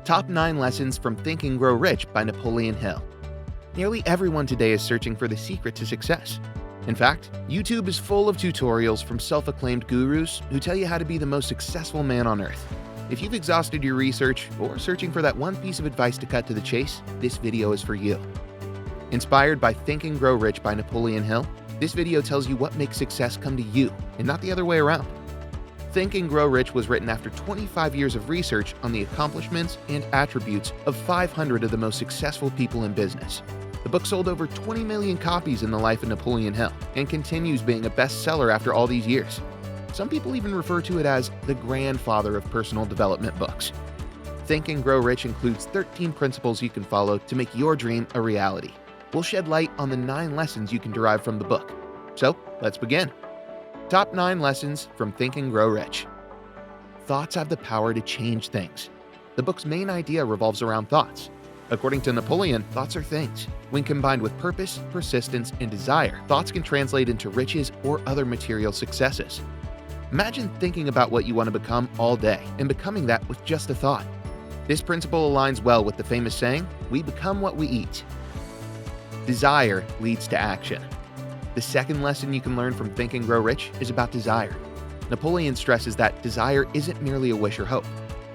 Top 9 Lessons from Think and Grow Rich by Napoleon Hill. Nearly everyone today is searching for the secret to success. In fact, YouTube is full of tutorials from self-acclaimed gurus who tell you how to be the most successful man on earth. If you've exhausted your research or searching for that one piece of advice to cut to the chase, this video is for you. Inspired by Think and Grow Rich by Napoleon Hill, this video tells you what makes success come to you and not the other way around. Think and Grow Rich was written after 25 years of research on the accomplishments and attributes of 500 of the most successful people in business. The book sold over 20 million copies in the life of Napoleon Hill and continues being a bestseller after all these years. Some people even refer to it as the grandfather of personal development books. Think and Grow Rich includes 13 principles you can follow to make your dream a reality. We'll shed light on the 9 lessons you can derive from the book. So, let's begin. Top 9 Lessons from Think and Grow Rich. Thoughts have the power to change things. The book's main idea revolves around thoughts. According to Napoleon, thoughts are things. When combined with purpose, persistence, and desire, thoughts can translate into riches or other material successes. Imagine thinking about what you want to become all day and becoming that with just a thought. This principle aligns well with the famous saying, "We become what we eat." Desire leads to action. The second lesson you can learn from Think and Grow Rich is about desire. Napoleon stresses that desire isn't merely a wish or hope.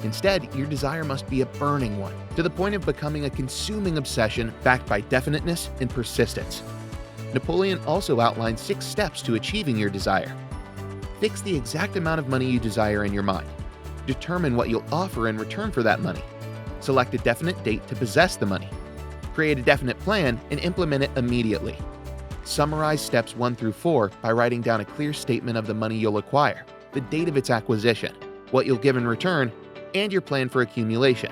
Instead, your desire must be a burning one, to the point of becoming a consuming obsession backed by definiteness and persistence. Napoleon also outlines 6 steps to achieving your desire. Fix the exact amount of money you desire in your mind. Determine what you'll offer in return for that money. Select a definite date to possess the money. Create a definite plan and implement it immediately. Summarize steps 1 through 4 by writing down a clear statement of the money you'll acquire, the date of its acquisition, what you'll give in return, and your plan for accumulation.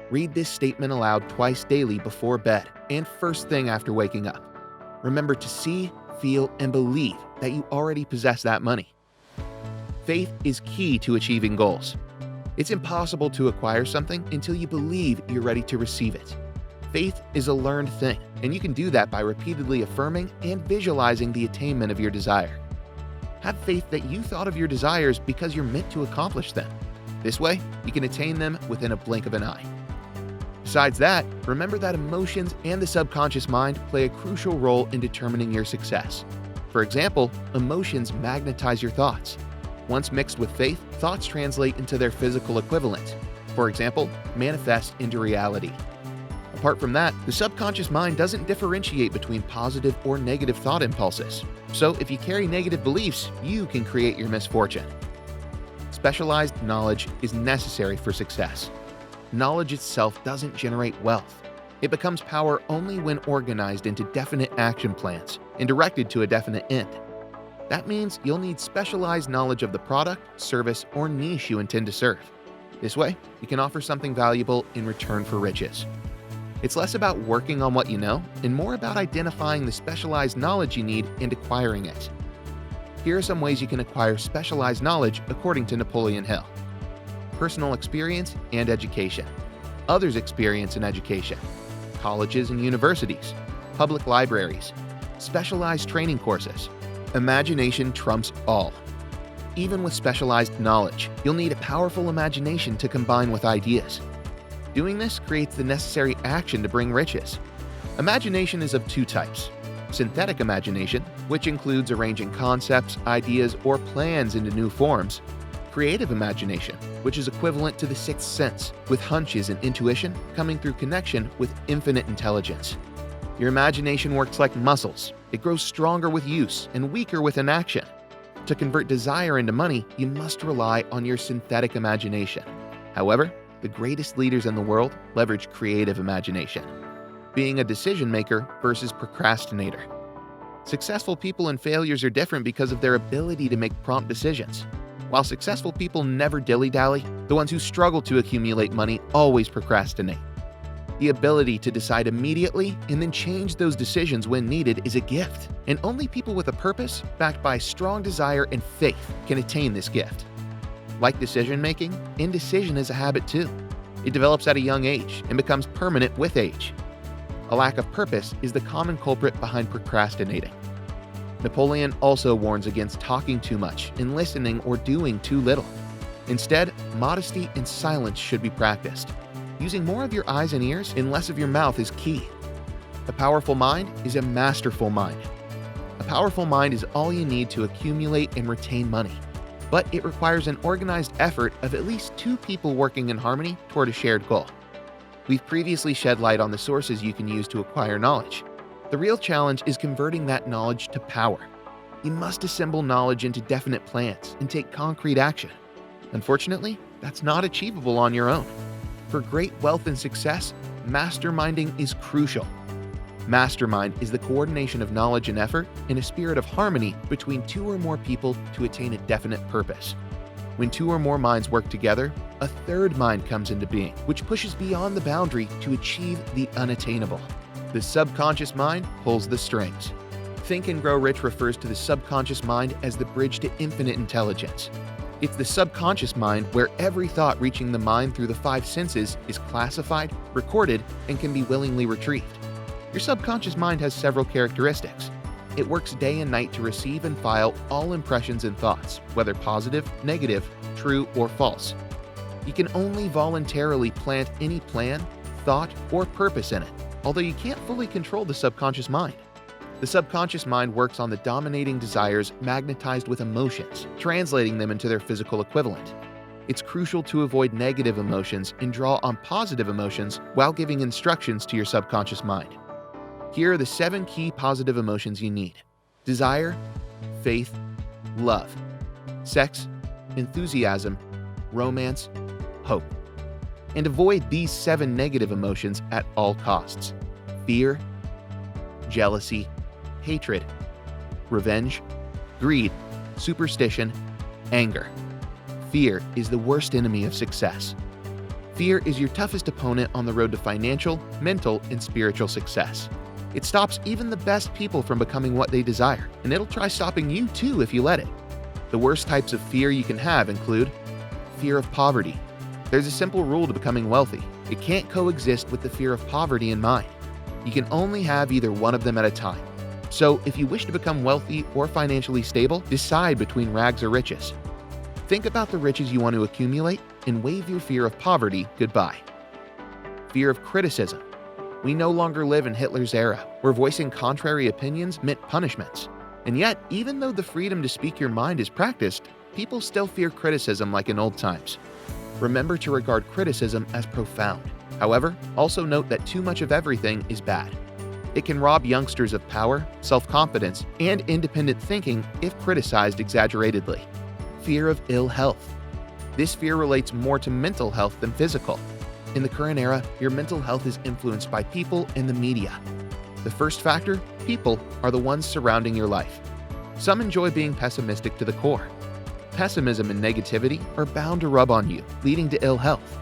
Read this statement aloud twice daily before bed and first thing after waking up. Remember to see, feel, and believe that you already possess that money. Faith is key to achieving goals. It's impossible to acquire something until you believe you're ready to receive it. Faith is a learned thing, and you can do that by repeatedly affirming and visualizing the attainment of your desire. Have faith that you thought of your desires because you're meant to accomplish them. This way, you can attain them within a blink of an eye. Besides that, remember that emotions and the subconscious mind play a crucial role in determining your success. For example, emotions magnetize your thoughts. Once mixed with faith, thoughts translate into their physical equivalent. For example, manifest into reality. Apart from that, the subconscious mind doesn't differentiate between positive or negative thought impulses. So if you carry negative beliefs, you can create your misfortune. Specialized knowledge is necessary for success. Knowledge itself doesn't generate wealth. It becomes power only when organized into definite action plans and directed to a definite end. That means you'll need specialized knowledge of the product, service, or niche you intend to serve. This way, you can offer something valuable in return for riches. It's less about working on what you know and more about identifying the specialized knowledge you need and acquiring it. Here are some ways you can acquire specialized knowledge according to Napoleon Hill. Personal experience and education. Others' experience and education. Colleges and universities. Public libraries. Specialized training courses. Imagination trumps all. Even with specialized knowledge, you'll need a powerful imagination to combine with ideas. Doing this creates the necessary action to bring riches. Imagination is of 2 types. Synthetic imagination, which includes arranging concepts, ideas, or plans into new forms. Creative imagination, which is equivalent to the 6th sense, with hunches and intuition coming through connection with infinite intelligence. Your imagination works like muscles. It grows stronger with use and weaker with inaction. To convert desire into money, you must rely on your synthetic imagination. However, the greatest leaders in the world leverage creative imagination. Being a decision maker versus procrastinator. Successful people and failures are different because of their ability to make prompt decisions. While successful people never dilly-dally, the ones who struggle to accumulate money always procrastinate. The ability to decide immediately and then change those decisions when needed is a gift, and only people with a purpose, backed by strong desire and faith, can attain this gift. Like decision-making, indecision is a habit too. It develops at a young age and becomes permanent with age. A lack of purpose is the common culprit behind procrastinating. Napoleon also warns against talking too much and listening or doing too little. Instead, modesty and silence should be practiced. Using more of your eyes and ears and less of your mouth is key. A powerful mind is a masterful mind. A powerful mind is all you need to accumulate and retain money, but it requires an organized effort of at least 2 people working in harmony toward a shared goal. We've previously shed light on the sources you can use to acquire knowledge. The real challenge is converting that knowledge to power. You must assemble knowledge into definite plans and take concrete action. Unfortunately, that's not achievable on your own. For great wealth and success, masterminding is crucial. Mastermind is the coordination of knowledge and effort in a spirit of harmony between 2 or more people to attain a definite purpose. When 2 or more minds work together, a third mind comes into being, which pushes beyond the boundary to achieve the unattainable. The subconscious mind pulls the strings. Think and Grow Rich refers to the subconscious mind as the bridge to infinite intelligence. It's the subconscious mind where every thought reaching the mind through the 5 senses is classified, recorded, and can be willingly retrieved. Your subconscious mind has several characteristics. It works day and night to receive and file all impressions and thoughts, whether positive, negative, true, or false. You can only voluntarily plant any plan, thought, or purpose in it, although you can't fully control the subconscious mind. The subconscious mind works on the dominating desires magnetized with emotions, translating them into their physical equivalent. It's crucial to avoid negative emotions and draw on positive emotions while giving instructions to your subconscious mind. Here are the 7 key positive emotions you need: desire, faith, love, sex, enthusiasm, romance, hope. And avoid these 7 negative emotions at all costs: fear, jealousy, hatred, revenge, greed, superstition, anger. Fear is the worst enemy of success. Fear is your toughest opponent on the road to financial, mental, and spiritual success. It stops even the best people from becoming what they desire, and it'll try stopping you too if you let it. The worst types of fear you can have include fear of poverty. There's a simple rule to becoming wealthy: it can't coexist with the fear of poverty in mind. You can only have either one of them at a time. So if you wish to become wealthy or financially stable, decide between rags or riches. Think about the riches you want to accumulate and wave your fear of poverty goodbye. Fear of criticism. We no longer live in Hitler's era, where voicing contrary opinions meant punishments. And yet, even though the freedom to speak your mind is practiced, people still fear criticism like in old times. Remember to regard criticism as profound. However, also note that too much of everything is bad. It can rob youngsters of power, self-confidence, and independent thinking if criticized exaggeratedly. Fear of ill health. This fear relates more to mental health than physical. In the current era, your mental health is influenced by people and the media. The first factor, people, are the ones surrounding your life. Some enjoy being pessimistic to the core. Pessimism and negativity are bound to rub on you, leading to ill health.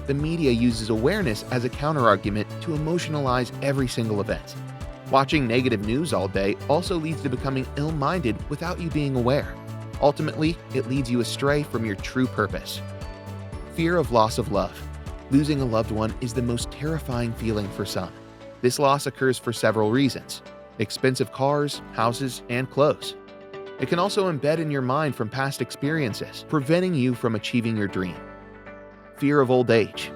The media uses awareness as a counterargument to emotionalize every single event. Watching negative news all day also leads to becoming ill-minded without you being aware. Ultimately, it leads you astray from your true purpose. Fear of loss of love. Losing a loved one is the most terrifying feeling for some. This loss occurs for several reasons: expensive cars, houses, and clothes. It can also embed in your mind from past experiences, preventing you from achieving your dream. Fear of old age.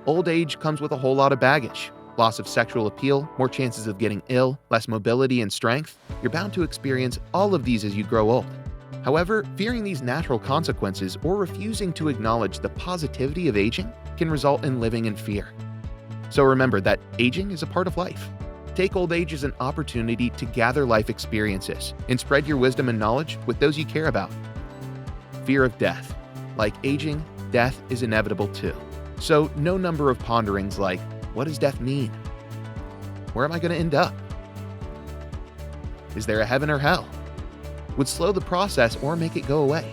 Old age comes with a whole lot of baggage. Loss of sexual appeal, more chances of getting ill, less mobility and strength. You're bound to experience all of these as you grow old. However, fearing these natural consequences or refusing to acknowledge the positivity of aging can result in living in fear. So remember that aging is a part of life. Take old age as an opportunity to gather life experiences and spread your wisdom and knowledge with those you care about. Fear of death. Like aging, death is inevitable too. So no number of ponderings like, what does death mean? Where am I going to end up? Is there a heaven or hell? Would slow the process or make it go away.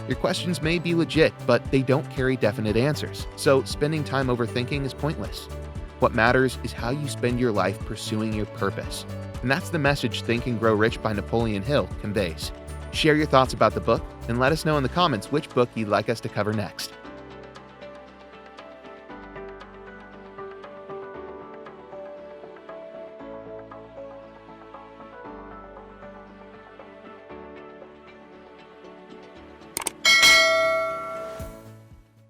Your questions may be legit, but they don't carry definite answers, so spending time overthinking is pointless. What matters is how you spend your life pursuing your purpose. And that's the message Think and Grow Rich by Napoleon Hill conveys. Share your thoughts about the book and let us know in the comments which book you'd like us to cover next.